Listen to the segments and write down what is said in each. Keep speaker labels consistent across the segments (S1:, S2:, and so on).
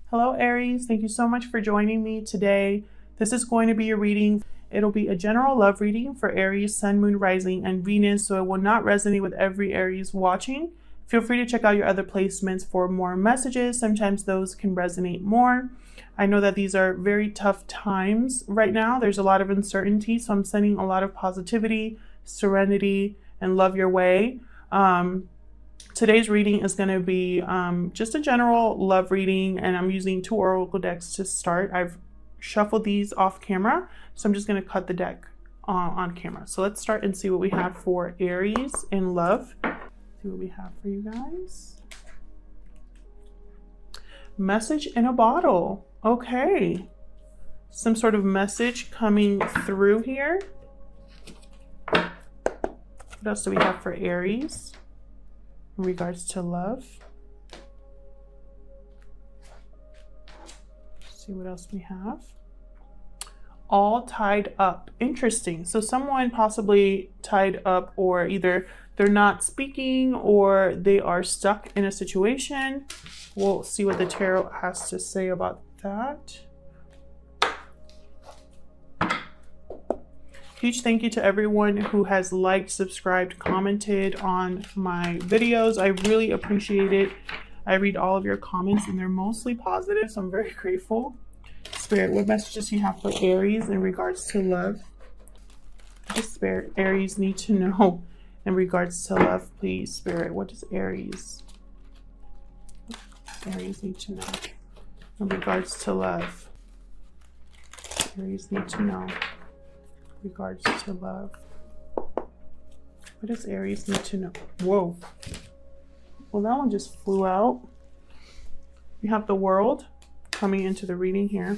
S1: Hello Aries, thank you so much for joining me today. This is going to be a reading. It'll be a general love reading for Aries, Sun, Moon, Rising, and Venus, so it will not resonate with every Aries watching. Feel free to check out your other placements for more messages. Sometimes those can resonate more. I know that these are very tough times right now. There's a lot of uncertainty, so I'm sending a lot of positivity, serenity, and love your way. Today's reading is going to be just a general love reading, and I'm using 2 oracle decks to start. I've shuffled these off camera, so I'm just going to cut the deck on camera. So let's start and see what we have for Aries in love. See what we have for you guys. Message in a bottle. Okay. Some sort of message coming through here. What else do we have for Aries in regards to love? Let's see what else we have. All tied up. Interesting. So someone possibly tied up, or either they're not speaking or they are stuck in a situation. We'll see what the tarot has to say about that. Huge thank you to everyone who has liked, subscribed, commented on my videos. I really appreciate it. I read all of your comments and they're mostly positive, so I'm very grateful. Spirit, what messages do you have for Aries in regards to love? What does Spirit, Aries need to know in regards to love, please? Spirit, what does Aries need to know in regards to love? Aries need to know in regards to love. What does Aries need to know? Whoa. Well, that one just flew out. We have the World coming into the reading here.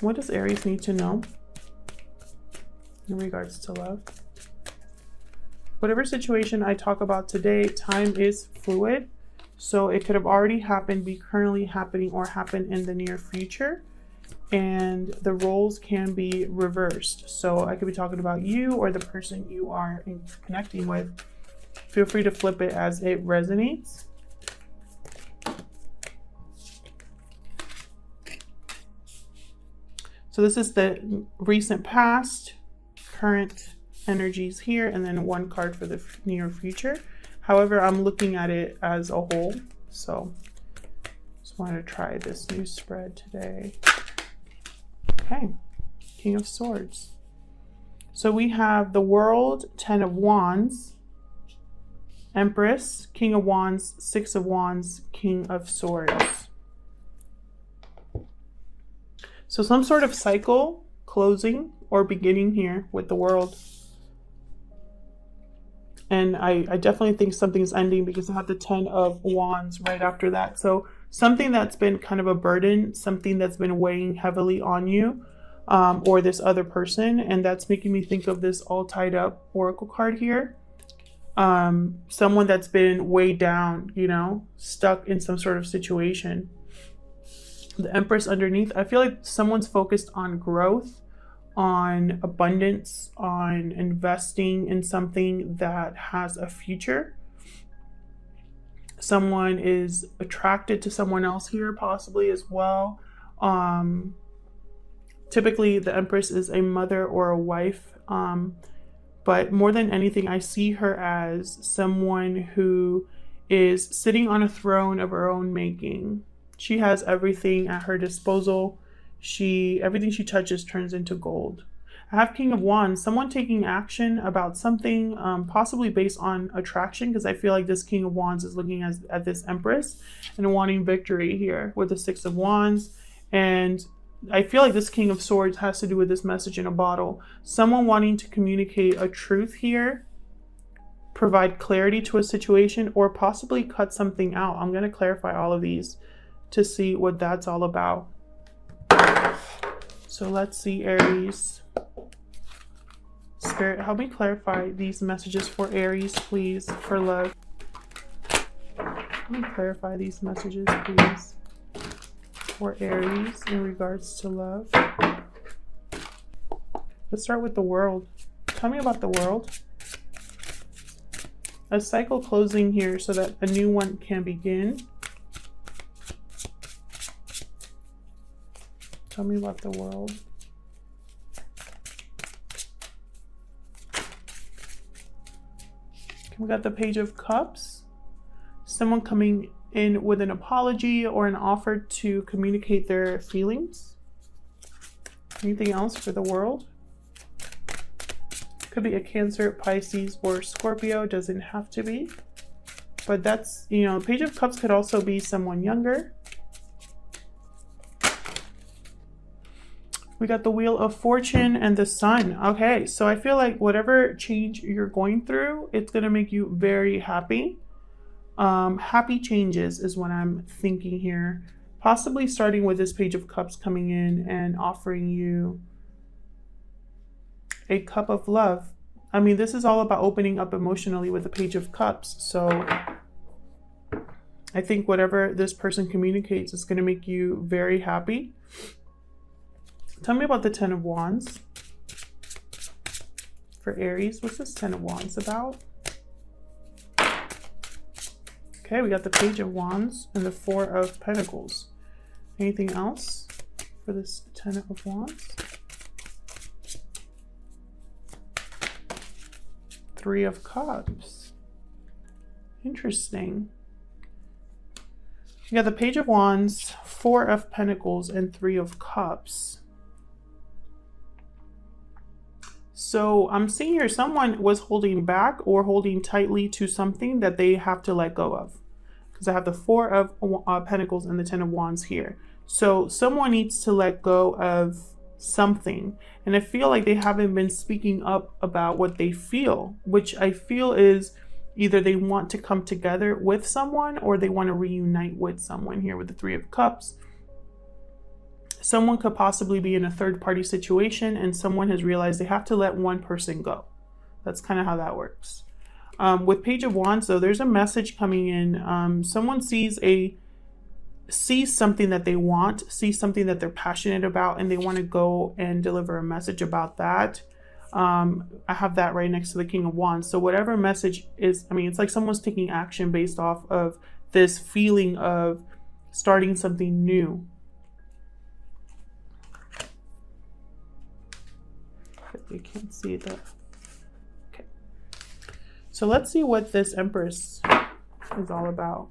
S1: What does Aries need to know in regards to love? Whatever situation I talk about today, time is fluid. So it could have already happened, be currently happening, or happen in the near future. And the roles can be reversed. So I could be talking about you or the person you are connecting with. Feel free to flip it as it resonates. So this is the recent past, current energies here, and then one card for the near future. However, I'm looking at it as a whole. So just wanted to try this new spread today. Okay, King of Swords. So we have the World, 10 of Wands, Empress, King of Wands, 6 of Wands, King of Swords. So some sort of cycle closing or beginning here with the World. And I definitely think something's ending because I have the 10 of Wands right after that. So something that's been kind of a burden, something that's been weighing heavily on you, or this other person. And that's making me think of this all tied up oracle card here. Someone that's been weighed down, you know, stuck in some sort of situation. The Empress underneath, I feel like someone's focused on growth, on abundance, on investing in something that has a future. Someone is attracted to someone else here, possibly as well. Typically, the Empress is a mother or a wife. But more than anything, I see her as someone who is sitting on a throne of her own making. She has everything at her disposal. Everything she touches turns into gold. I have King of Wands, someone taking action about something, possibly based on attraction, because I feel like this King of Wands is looking at this Empress and wanting victory here with the 6 of Wands. And I feel like this King of Swords has to do with this message in a bottle. Someone wanting to communicate a truth here, provide clarity to a situation, or possibly cut something out. I'm going to clarify all of these to see what that's all about. So let's see, Aries. Spirit, help me clarify these messages for Aries, please, for love. Help me clarify these messages, please, for Aries in regards to love. Let's start with the World. Tell me about the World. A cycle closing here so that a new one can begin. Tell me about the world. We got the Page of Cups. Someone coming in with an apology or an offer to communicate their feelings. Anything else for the world? Could be a Cancer, Pisces, or Scorpio. Doesn't have to be. But that's, you know, Page of Cups could also be someone younger. We got the Wheel of Fortune and the Sun. Okay, so I feel like whatever change you're going through, it's going to make you very happy. Happy changes is what I'm thinking here. Possibly starting with this Page of Cups coming in and offering you a cup of love. I mean, this is all about opening up emotionally with the Page of Cups. So I think whatever this person communicates is going to make you very happy. Tell me about the Ten of Wands. For Aries, what's this Ten of Wands about? Okay, we got the Page of Wands and the Four of Pentacles. Anything else for this Ten of Wands? Three of Cups. Interesting. You got the Page of Wands, Four of Pentacles, and Three of Cups. So I'm seeing here someone was holding back or holding tightly to something that they have to let go of. Because I have the Four of Pentacles and the Ten of Wands here. So someone needs to let go of something. And I feel like they haven't been speaking up about what they feel, which I feel is either they want to come together with someone or they want to reunite with someone here with the Three of Cups. Someone could possibly be in a third-party situation and someone has realized they have to let one person go. That's kind of how that works. With Page of Wands, though, there's a message coming in. Someone sees something that they want, sees something that they're passionate about, and they want to go and deliver a message about that. I have that right next to the King of Wands. So whatever message is, I mean, it's like someone's taking action based off of this feeling of starting something new. You can't see that. Okay. So let's see what this Empress is all about.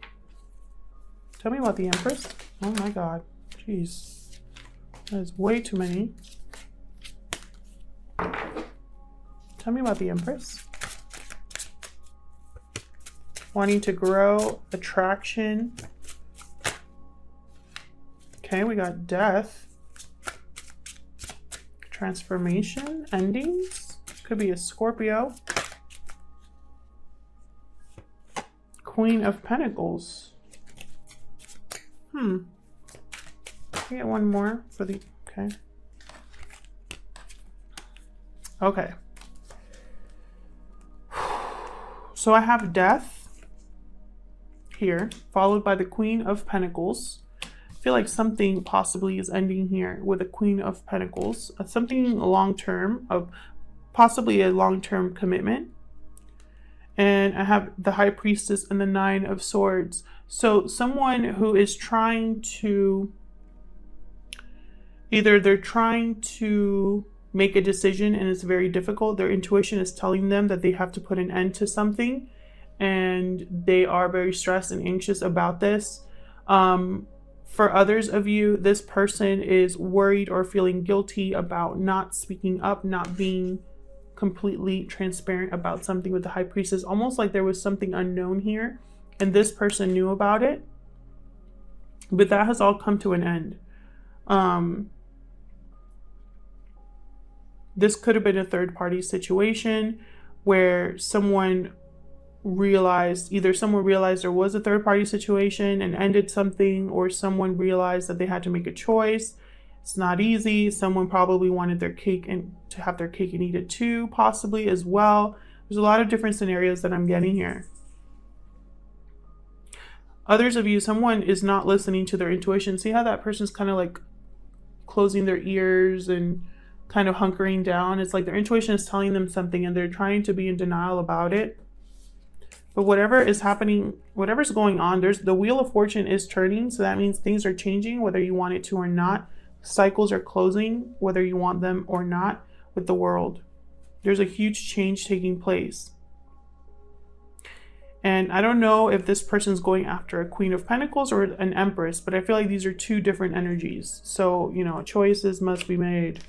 S1: Tell me about the Empress. Oh my God. Jeez. There's way too many. Tell me about the Empress. Wanting to grow, attraction. Okay, we got Death. Transformation, endings. Could be a Scorpio. Queen of Pentacles. I get one more for the, okay. Okay. So I have Death here, followed by the Queen of Pentacles. I feel like something possibly is ending here with a Queen of Pentacles. Something long-term, of possibly a long-term commitment. And I have the High Priestess and the Nine of Swords. So someone who is trying to, either they're trying to make a decision and it's very difficult. Their intuition is telling them that they have to put an end to something. And they are very stressed and anxious about this. For others of you, this person is worried or feeling guilty about not speaking up, not being completely transparent about something with the High Priestess. Almost like there was something unknown here and this person knew about it. But that has all come to an end. This could have been a third-party situation where someone realized, either someone realized there was a third-party situation and ended something, or someone realized that they had to make a choice. It's not easy. Someone probably wanted their cake and to have their cake and eat it too, possibly as well. There's a lot of different scenarios that I'm getting here. Others of you, someone is not listening to their intuition. See how that person's kind of like closing their ears and kind of hunkering down? It's like their intuition is telling them something and they're trying to be in denial about it. But whatever is happening, whatever's going on, the Wheel of Fortune is turning. So that means things are changing, whether you want it to or not. cycles are closing, whether you want them or not, with the world. There's a huge change taking place. And I don't know if this person's going after a Queen of Pentacles or an Empress, but I feel like these are two different energies. So, you know, choices must be made.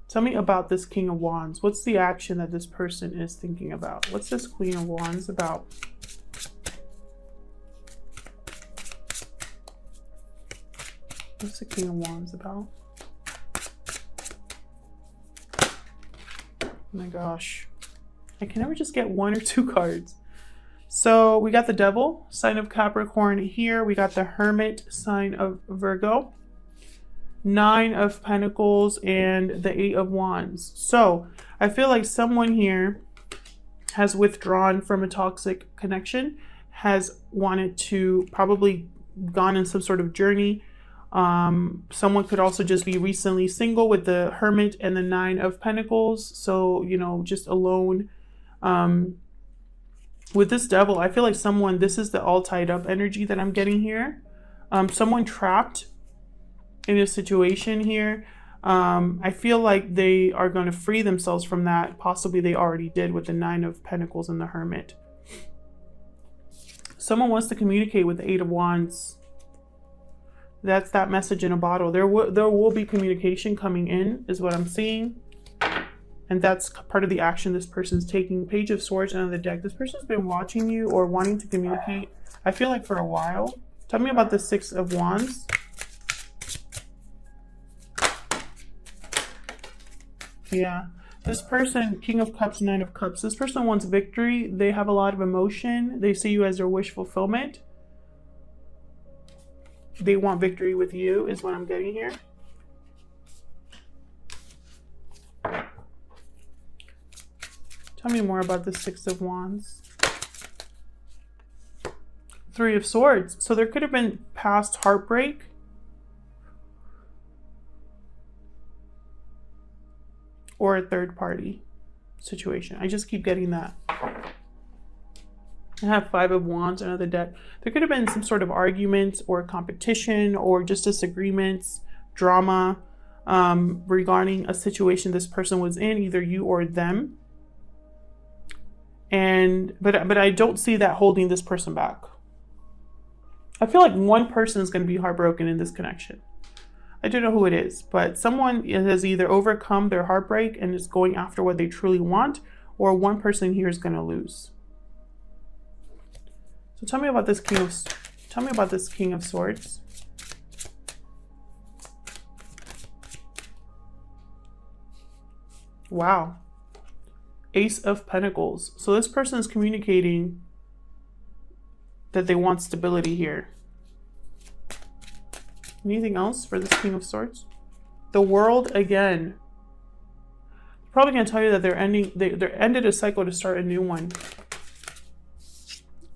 S1: Tell me about this King of Wands. What's the action that this person is thinking about? What's this Queen of Wands about? What's the King of Wands about? Oh my gosh. I can never just get one or two cards. So we got the Devil, sign of Capricorn here. We got the Hermit, sign of Virgo. 9 of Pentacles and the 8 of Wands. So I feel like someone here has withdrawn from a toxic connection, has wanted to probably gone in some sort of journey. Someone could also just be recently single with the Hermit and the 9 of Pentacles. So, you know, just alone. With this Devil, I feel like someone, this is the all tied up energy that I'm getting here. Someone trapped in a situation here. I feel like they are going to free themselves from that. Possibly they already did with the 9 of Pentacles and the Hermit. Someone wants to communicate with the 8 of Wands. That's that message in a bottle. There will be communication coming in, is what I'm seeing. And that's part of the action this person's taking. Page of Swords and on the deck. This person's been watching you or wanting to communicate, I feel like, for a while. Tell me about the 6 of Wands. Yeah, this person, King of Cups, 9 of Cups. This person wants victory. They have a lot of emotion. They see you as their wish fulfillment. They want victory with you, is what I'm getting here. Tell me more about the 6 of Wands. 3 of Swords. So there could have been past heartbreak. Or a third party situation. I just keep getting that. I have 5 of Wands under the deck. There could have been some sort of argument or competition or just disagreements, drama regarding a situation this person was in, either you or them. But I don't see that holding this person back. I feel like one person is going to be heartbroken in this connection. I don't know who it is, but someone has either overcome their heartbreak and is going after what they truly want, or one person here is going to lose. So tell me about this King of Swords. Wow. Ace of Pentacles. So this person is communicating that they want stability here. Anything else for this King of Swords? The World again. Probably going to tell you that they're ended a cycle to start a new one.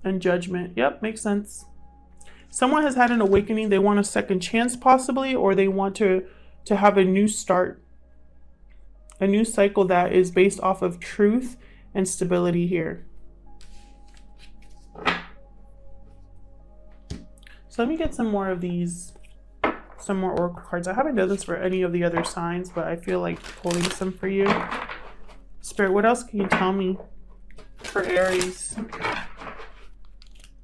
S1: And Judgment. Yep, makes sense. Someone has had an awakening. They want a second chance possibly, or they want to have a new start. A new cycle that is based off of truth and stability here. So let me get some more of these. Some more oracle cards. I haven't done this for any of the other signs, but I feel like pulling some for you. Spirit, what else can you tell me for Aries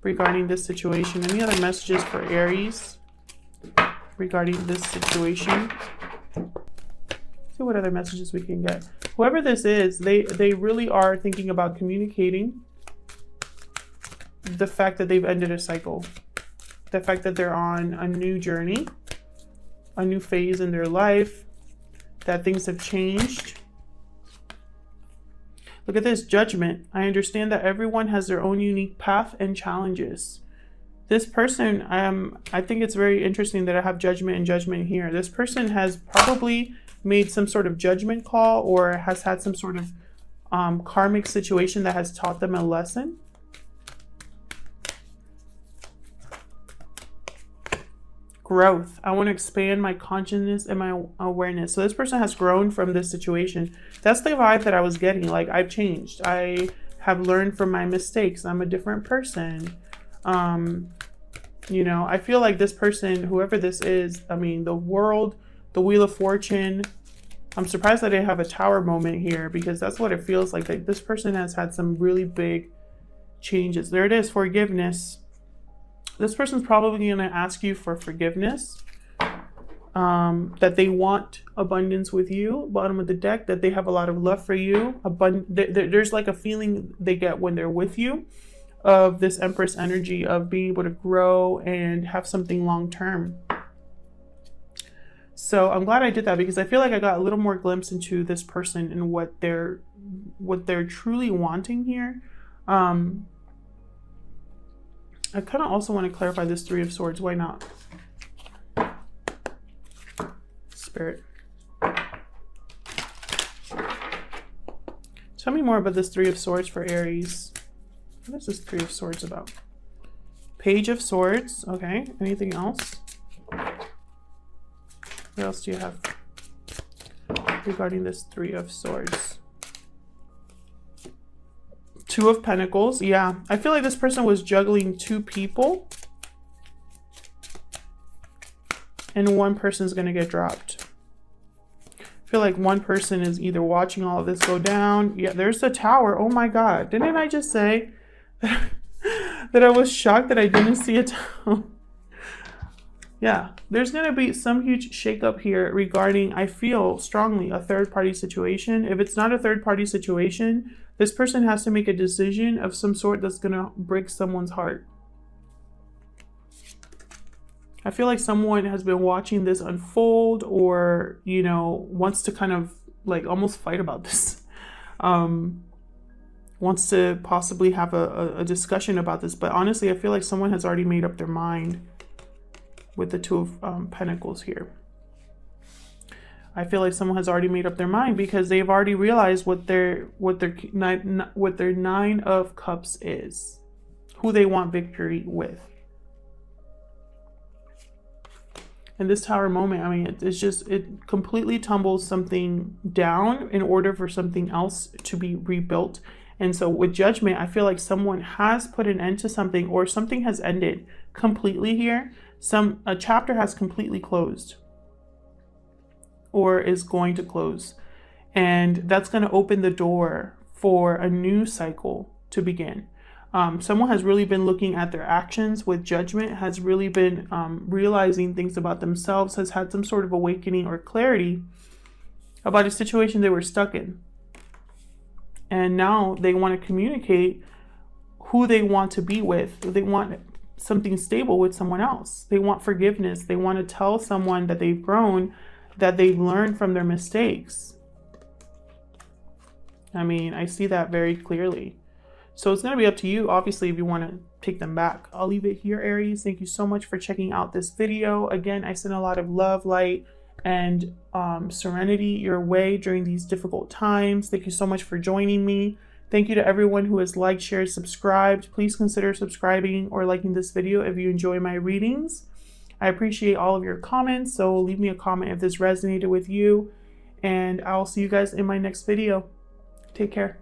S1: regarding this situation? Any other messages for Aries regarding this situation? Let's see what other messages we can get. Whoever this is, they really are thinking about communicating the fact that they've ended a cycle. The fact that they're on a new journey. A new phase in their life, that things have changed. Look at this, Judgment. I understand that everyone has their own unique path and challenges. This person, I think it's very interesting that I have Judgment and Judgment here. This person has probably made some sort of judgment call or has had some sort of karmic situation that has taught them a lesson. Growth. I want to expand my consciousness and my awareness. So this person has grown from this situation. That's the vibe that I was getting. Like, I've changed. I have learned from my mistakes. I'm a different person. You know, I feel like this person, whoever this is, I mean, the world, the Wheel of Fortune. I'm surprised that they have a Tower moment here, because that's what it feels like. Like this person has had some really big changes. There it is, forgiveness. This person's probably going to ask you for forgiveness, that they want abundance with you. Bottom of the deck, that they have a lot of love for you. There's like a feeling they get when they're with you of this Empress energy of being able to grow and have something long term. So I'm glad I did that, because I feel like I got a little more glimpse into this person and what they're truly wanting here. I kind of also want to clarify this Three of Swords. Why not? Spirit. Tell me more about this Three of Swords for Aries. What is this Three of Swords about? Page of Swords. Okay. Anything else? What else do you have regarding this Three of Swords? Two of Pentacles. Yeah. I feel like this person was juggling two people. And one person's going to get dropped. I feel like one person is either watching all of this go down. Yeah, there's the Tower. Oh my God. Didn't I just say that I was shocked that I didn't see a Tower? Yeah, there's going to be some huge shakeup here regarding, I feel strongly, a third-party situation. If it's not a third-party situation, this person has to make a decision of some sort that's going to break someone's heart. I feel like someone has been watching this unfold, or, you know, wants to kind of like almost fight about this. Wants to possibly have a discussion about this. But honestly, I feel like someone has already made up their mind with the Two of Pentacles here. I feel like someone has already made up their mind, because they've already realized what their Nine of Cups is, who they want victory with. And this Tower moment, I mean, it's just, it completely tumbles something down in order for something else to be rebuilt. And so with Judgment, I feel like someone has put an end to something, or something has ended completely here. A chapter has completely closed, or is going to close. And that's going to open the door for a new cycle to begin. Someone has really been looking at their actions with Judgment, has really been realizing things about themselves, has had some sort of awakening or clarity about a situation they were stuck in. And now they want to communicate who they want to be with. They want something stable with someone else. They want forgiveness. They want to tell someone that they've grown, that they've learned from their mistakes. I mean, I see that very clearly. So it's going to be up to you, obviously, if you want to take them back. I'll leave it here, Aries. Thank you so much for checking out this video. Again, I send a lot of love, light, and serenity your way during these difficult times. Thank you so much for joining me. Thank you to everyone who has liked, shared, subscribed. Please consider subscribing or liking this video if you enjoy my readings. I appreciate all of your comments, so leave me a comment if this resonated with you. And I'll see you guys in my next video. Take care.